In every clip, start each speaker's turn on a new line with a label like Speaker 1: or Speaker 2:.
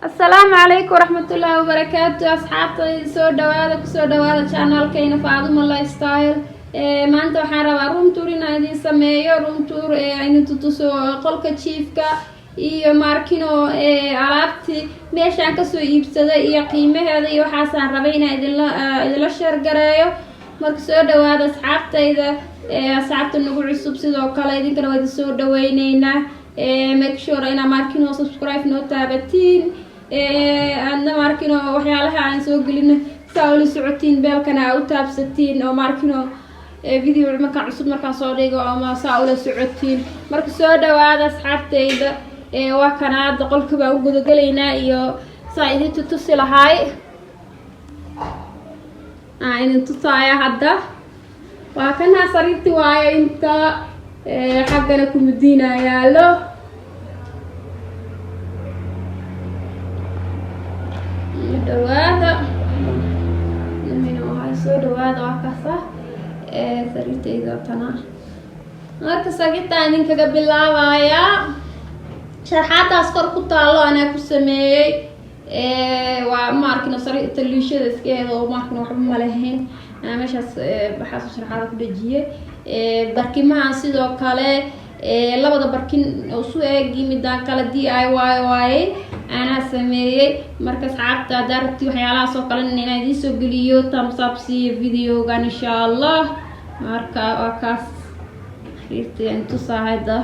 Speaker 1: السلام عليكم ورحمة الله وبركاته أصحابتي سو دوادا channel كينا فاطمة لايف ستايل maanta waxaan rabaa room tour in aan idin sameeyo room tour idin tuso qolka chiefka iyo markino alaabti meeshaan ka soo iibsaday iyo qiimaheeda iyo waxaasaan rabay in aan idinla share gareeyo marka soo dhawaada asxaabtayda asxaabta nagu cusub sidoo kale idinkana waa idin soo dhaweyneynaa make sure ina markino subscribe noo taabatiin adna markino waxyaalaha aan soo gelino saa ula socotiin beelkana u taabsatiin oo markino video markaan cusub markaan soo dhigo ama saa ula socotiin marka soo dhawaada asxaabtayda waa kana hadda qolka baa u gudagalaynaa iyo saa idin tusi lahaay idin tusaaya hadda waa kana sariirti waayo inta xaggana kumadiina yaalo dhawaada soo dhawaada waa kasa sariirtayda tana marka sagita idinkaga bilaabaya sharxaadaas kor ku taalo anaa ku sameeyey waa markina sariirta liishada iskeeda oo markina waxba ma lahayn meeshaas waxaas sharxaada ku dhajiyay barkimahan sidoo kale labada barkin oo soo eegi midaan kala DIY ana sameeyay marka asxaabta darti waxyaalahaas oo kale inaan idin soo geliyo thumbs up si videoga insha Allah marka waa kaas xiriirteen tusaayada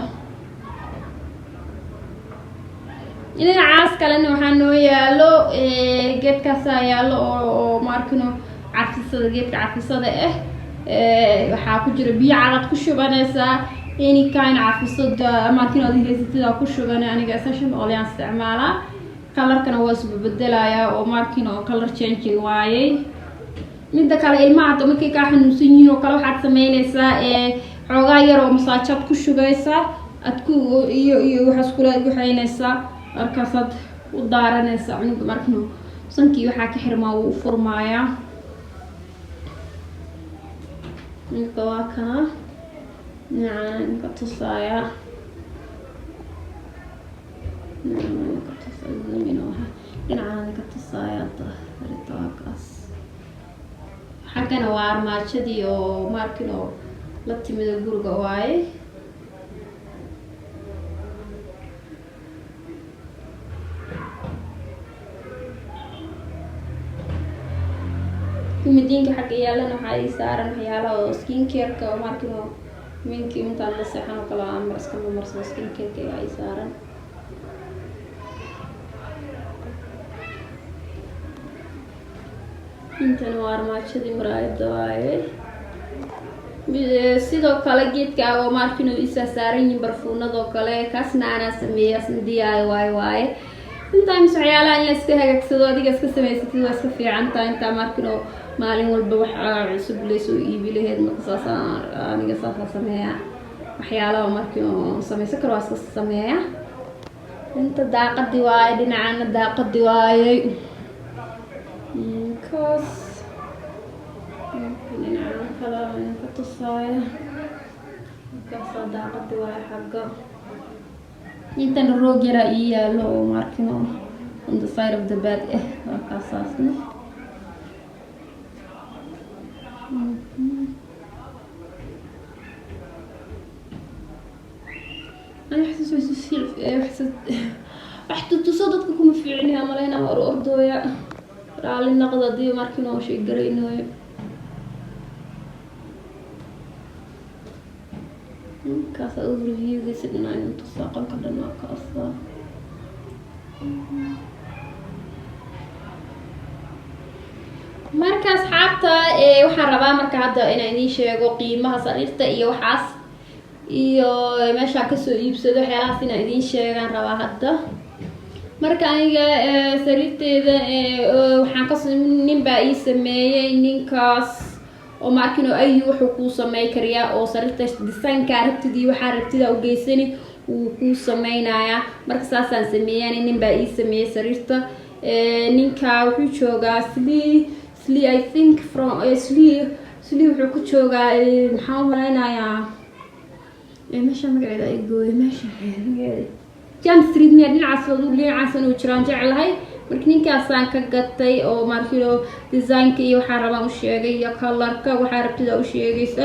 Speaker 1: inaan caas kalena waxaa noo yaalo geedkaas yaalo oo markino cafisada geedka cafisada waxaa ku jira biyo cad ku shubanaysa ini kaan cafisada markino adiga ku shuban aniga session oo leen isticmaala colorkana waa isku bedelayaa oo markino color changing waaye midda kale ilmaha markay ka xanuunsan yihiin oo kale waxaad sameynaysaa xoogaa yar oo masaajad ku shugaysa adku iyo waxaas kula waxaynaysaa markaasaad u daaranaysaa cunuga markino sankii waxaa ka xirmaa uu furmaaya ninka waa kana ninka tusaaya ninka tusaaya aritaakaas xaggana waa armaajadii oo markino la timida guriga waaye kumadiinka xagga yaalana waxaa ay saaran waxyaalaha oo skin care-ka oo markino minki intaan la seexan oo kale ama iska marsado skin care-ka ay saaran intan waa armaajadii muraayada waaye sidoo kale geedka oo markino isa saaran yihiin barfuunadoo kale kaasna anaa sameeyay asna DIY waaye sometimes waxyaalaha in la iska hagaagsado adiga iska samaysatid waa iska fiican tahay intaa markino maalin walba waxa cusub leesoo iibi lahayd markaas aniga saasa sameeyaa waxyaalaha markino samaysan karo waa iska sameeyaa inta daaqadii waaye dhinacana daaqadii waaye kaas dhinacana kala ka tusaaya kaas daaqadii waaye xagga intan roog yara ii yaalo oo markino on the side of the bed waa kaasaasna waxtu tuso dadka kuma fiicnaa malayna hor ordooya raali naqda dii markino shay gareynayo kaas overviewgiisa dhinacaan tusaa qolka dhan waa kaasa marka asxaabta waxaan rabaa marka hadda inaan idiin sheego qiimaha sariirta iyo waxaas iyo meesha ka soo iibsado waxyaalahaas inaan idiin sheegaan rabaa hadda marka aniga sariirteeda waxaan ka nin baa ii sameeyay ninkaas oo markino ayu wuxuu ku sameey kariyaa oo sariirta design-ka aragtidii waxaa rabtida u geysani uu ku sameynaya marka saasaan sameeyay nin baa ii sameeyay sariirta ninka wuxuu joogaa Sli I think from Sli wuxuu ku joogaa maxaa malaynayaa meesha magaceeda ay gooy meesha Jam Street miyaa dhinacaas waduu dhinacaas inuu jiraan jecelahay marka ninkaasaan ka gatay oo markii design-ka iyo waxaan rabaa u sheegay iyo color-ka waxaa rabtida u sheegaysa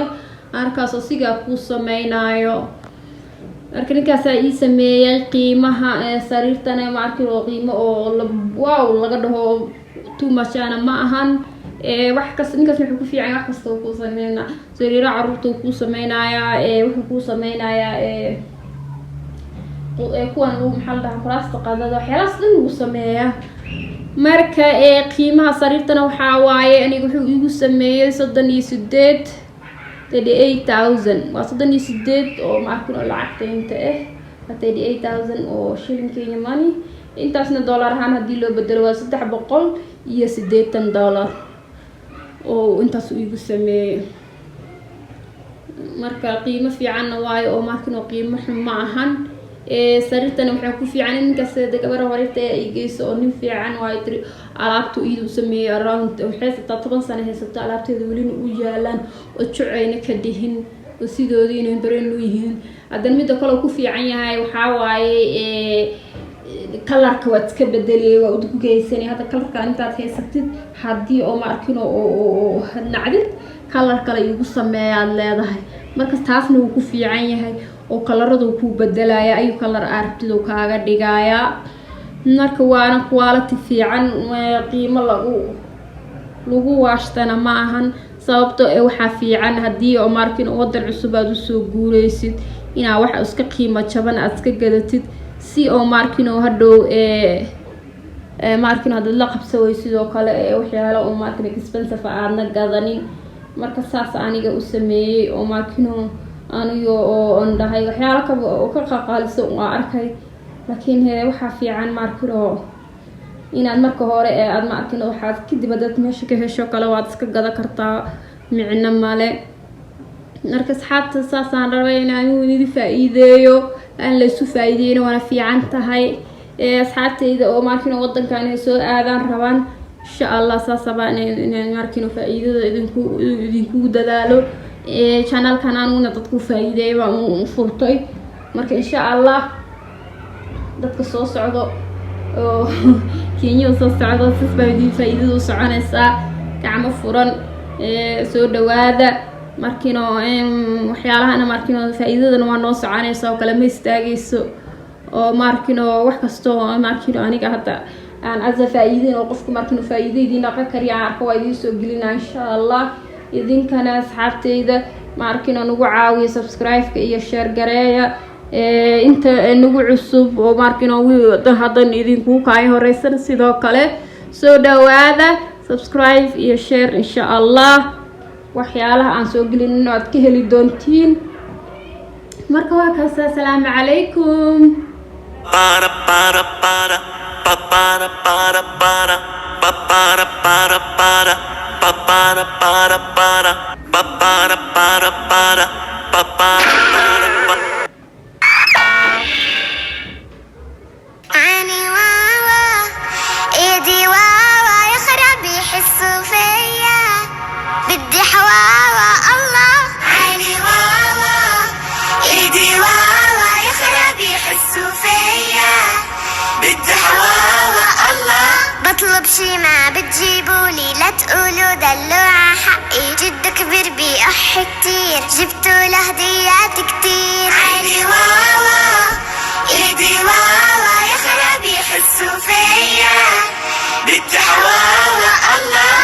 Speaker 1: arkaas oo sigaa ku sameynaayo marka ninkaasaa ii sameeyay qiimaha sariirtana markii qiimo oo wow laga dhaho too much ana ma ahan wax kasta ninkaas wuxuu ku fiican wax kasta ku sameeyna sariiro carruurta ku sameynaya wuxuu ku sameynaya kuwan uu maxal dhaha kuraasta qadada waxyaalahaas dhan uu sameeyaa marka qiimaha sariirtana waxaa waaye aniga wuxuu igu sameeyay 38,000 waa 38 oo markii lacagta inta 38,000 oo shilling Kenya money intaasna dollar ahaan hadii loo bedelo waa $380 oo intaas uu igu sameeyay marka qiimo fiican waayo oo markii qiimo xun ma ahan sariirtana waxay ku fiican in kasta gabar horeyta ay geyso oo nin fiican waa tiri alaabtu uu sameeyay around waxay 7 sano haysato alaabteeda wali u yaalaan oo jucayna ka dhihin oo sidoodii inay dareen u yihiin hadan mid kale ku fiican yahay waxa waaye color-ka waad iska bedelay waa u geysanay hada color-ka intaad haysatid hadii oo markino oo nacdid color kale igu sameeyay leedahay marka taasna uu ku fiican yahay oo coloradu ku bedelaya ay color aragtidu kaaga dhigaya marka waana quality fiican qiimo lagu waashtana ma ahan sababtoo waxa fiican hadii oo markin wadan cusub aad u soo guureysid ina wax iska qiimo jaban aad iska gadatid si oo markin oo hadhow markin hadii la qabsaway sidoo kale waxyaalo oo markin expensive aadna gadanin marka saas aniga u sameeyay oo markin aniga oo ndahay waxyaalo ka qaqaaliso oo arkay laakiin waxa fiican markin oo inaad marka hore aad markin waxaad kadib dad meesha ka hesho kale waad iska gada kartaa micna male marka asxaabta saasaan rabay inaan idin faa'iideeyo aan la isu faa'iideeyno wana fiican tahay asxaabtayda oo markin wadankan ay soo aadaan rabaan insha Allah saasabaan inaan markin faa'iidada idinku dadaalo channel kan aan dadku faa'iideeyo waan furtay marka insha Allah dadka soo socdo oo Kenya soo socdo sisbaadii faa'iidadu soconaysa gacmo furan soo dhawaada markino waxyaalaha markino faa'iidadana waa noo soconaysa oo kala ma istaagayso oo markino wax kasto markino aniga hadda aan azza faa'iideen oo qofku markino faa'iideediina ka kariya arko waa idin soo gelinaa insha Allah idinkana asxaabtayda markino nagu caawiyo subscribe-ka iyo share gareeya inta nagu cusub oo markino hadan idinku kaay horeysan sidoo kale soo dhawaada subscribe iyo share insha Allah waxyaalaha aan soo gelin aad ka heli doontiin marka waa kaas assalaamu calaykum para para para para para para para para para para para para para para para para عيني واوا ايدي واوا يخرب يحسوا فيا بدي حواوا الله عيني واوا ايدي واوا يخرب يحسوا فيا بدي حواوا الله بطلب شي ما بتجيبولي لا تقولوا دلوعة حقي جد كبير بيقح كتير جبتوا له هديات كتير عيني واوا ايدي واوا يخرب يحسوا فيا بدي حواوا الله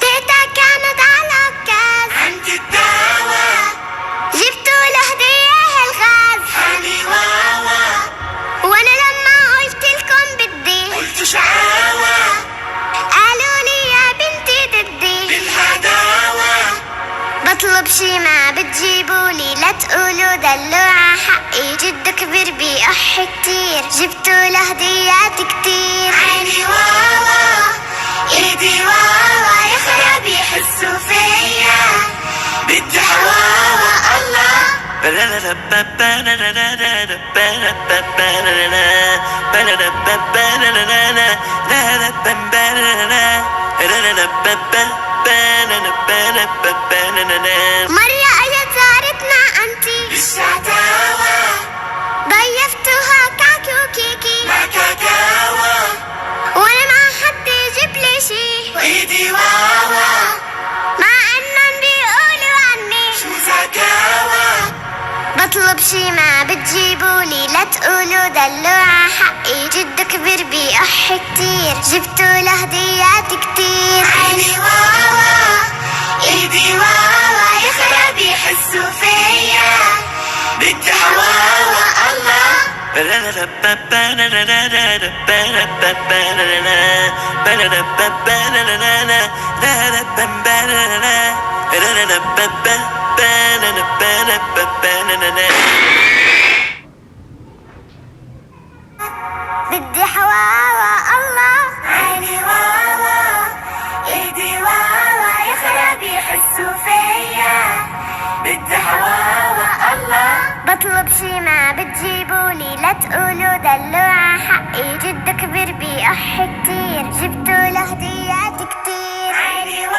Speaker 1: تيتا كانت على الكاس عندي الدواء جبتوا له هدية الغاز حالي واوا وانا لما قلت لكم بدي قلت شعاوة قالوا لي يا بنتي ضدي بالهداوة بطلب شي ما بتجيبولي لا تقولوا دلوعة حقي جد كبير بيقح كتير جبتوا له هديات كتير عيني واوا ايدي واوا يخرب يحسوا فيا بدي حواوا الله
Speaker 2: مرة اجت زارتنا انتي بالشتاوى، ضيفتها كعكي وكيكي مع كاكاوى، وانا ما حد يجيب لي شي وايدي واوا، مع انهم بيقولوا عني شو زكاوى. بطلب شي ما بتجيبولي، لا تقولوا دلوعة، حقي جد كبير بيقح كتير، جبتوله هديات كتير. عيني واوا ايدي واوا، يا خرابي حسوا فيا، بدي حواوا الله. بدي حواوا الله. عيني واوا ايدي واوا، يا خرابي حسوا فيا، بدي حواوا الله. بطلب شي ما بتجيبولي، لا تقولوا دلوعة، حقي جد كبير بيقح كتير، جبتوله هديات